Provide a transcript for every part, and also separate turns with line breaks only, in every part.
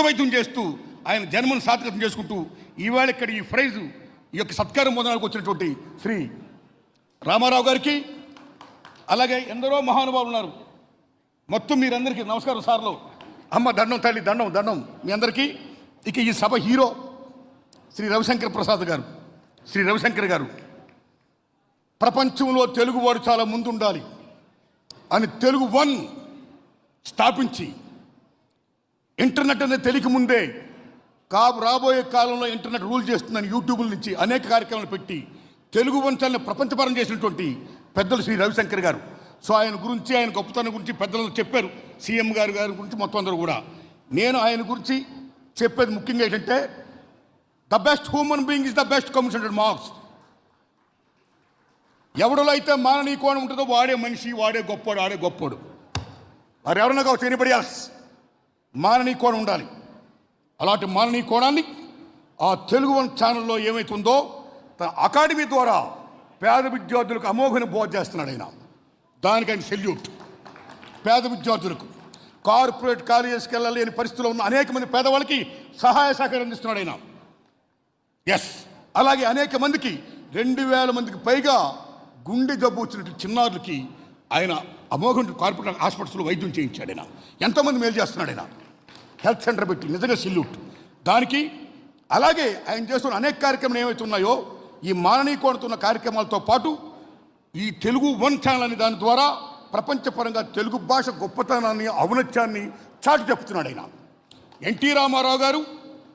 వైద్యం చేస్తూ ఆయన జన్మను సార్థకం చేసుకుంటూ ఈవేళ ఇక్కడ ఈ ప్రైజు ఈ యొక్క సత్కారం పొందడానికి వచ్చినటువంటి శ్రీ రామారావు గారికి, అలాగే ఎందరో మహానుభావులు ఉన్నారు. మొత్తం మీరందరికీ నమస్కారం సార్లు. అమ్మ దండం, తల్లి దండం దండం మీ అందరికీ. ఇక ఈ సభ హీరో శ్రీ రవిశంకర్ ప్రసాద్ గారు. శ్రీ రవిశంకర్ గారు ప్రపంచంలో తెలుగువాడు చాలా ముందుండాలి అని తెలుగు వన్ స్థాపించి ఇంటర్నెట్ అనేది తెలియక ముందే రాబోయే కాలంలో ఇంటర్నెట్ రూల్ చేస్తుందని యూట్యూబ్ల నుంచి అనేక కార్యక్రమాలు పెట్టి తెలుగు వంశాలను ప్రపంచపరం చేసినటువంటి పెద్దలు శ్రీ రవిశంకర్ గారు. సో ఆయన గురించి, ఆయన గొప్పతనం గురించి పెద్దలు చెప్పారు. సీఎం గారి గురించి మొత్తం అందరూ కూడా. నేను ఆయన గురించి చెప్పేది ముఖ్యంగా ఏంటంటే, the best human being is the best communicated Marx. ఎవడిలో అయితే మాననీయ కోణం ఉంటుందో వాడే మనిషి, వాడే గొప్పోడు, ఆడే గొప్పోడు. మరి ఎవరన్నా కావచ్చు, ఎనీబడి ఎల్స్. మాననీయ కోణం ఉండాలి. అలాంటి మాననీయ కోణాన్ని ఆ తెలుగు వన్ ఛానల్లో ఏమైతుందో తన అకాడమీ ద్వారా పేద విద్యార్థులకు అమోఘన బోధ చేస్తున్నాడు ఆయన. దానికి ఆయన సెల్యూట్. పేద విద్యార్థులకు కార్పొరేట్ కాలేజెస్కి వెళ్ళలేని పరిస్థితుల్లో ఉన్న అనేక మంది పేదవాళ్ళకి సహాయ సహకారం అందిస్తున్నాడు ఆయన. ఎస్, అలాగే అనేక మందికి 2000 మందికి పైగా గుండె జబ్బు వచ్చినట్టు చిన్నారులకి ఆయన అమోఘం కార్పొరేట్ హాస్పిటల్స్లో వైద్యం చేయించాడు ఆయన. ఎంతోమంది మేలు చేస్తున్నాడు ఆయన. హెల్త్ సెంటర్ పెట్టి నిజంగా సెల్యూట్ దానికి. అలాగే ఆయన చేస్తున్న అనేక కార్యక్రమాలు ఏవైతే ఉన్నాయో ఈ మాననీయ కోణతున్న కార్యక్రమాలతో పాటు ఈ తెలుగు వన్ ఛానల్ అనే దాని ద్వారా ప్రపంచపరంగా తెలుగు భాష గొప్పతనాన్ని, ఔన్నత్యాన్ని చాటి చెప్తున్నాడు ఆయన. ఎన్టీ రామారావు గారు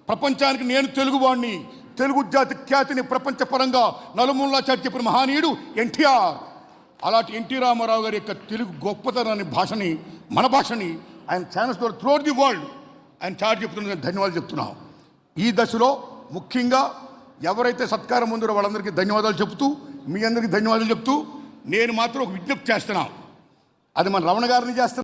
ప్రపంచానికి నేను తెలుగువాడిని, తెలుగు జాతి ఖ్యాతిని ప్రపంచపరంగా నలుమూలలా చాటి చెప్పిన మహానీయుడు ఎన్టీఆర్. అలాంటి ఎన్టీ రామారావు గారి యొక్క తెలుగు గొప్పతనాన్ని, భాషని, మన భాషని ఆయన ఛానల్స్ ద్వారా త్రూఅవుట్ ది వరల్డ్ ఆయన చాటి చెప్తున్న ధన్యవాదాలు చెప్తున్నాం. ఈ దశలో ముఖ్యంగా ఎవరైతే సత్కారం ఉందో వాళ్ళందరికీ ధన్యవాదాలు చెప్తూ, మీ అందరికీ ధన్యవాదాలు చెప్తూ నేను మాత్రం ఒక విజ్ఞప్తి చేస్తున్నాను. అది మన రమణ గారిని చేస్తున్నాను.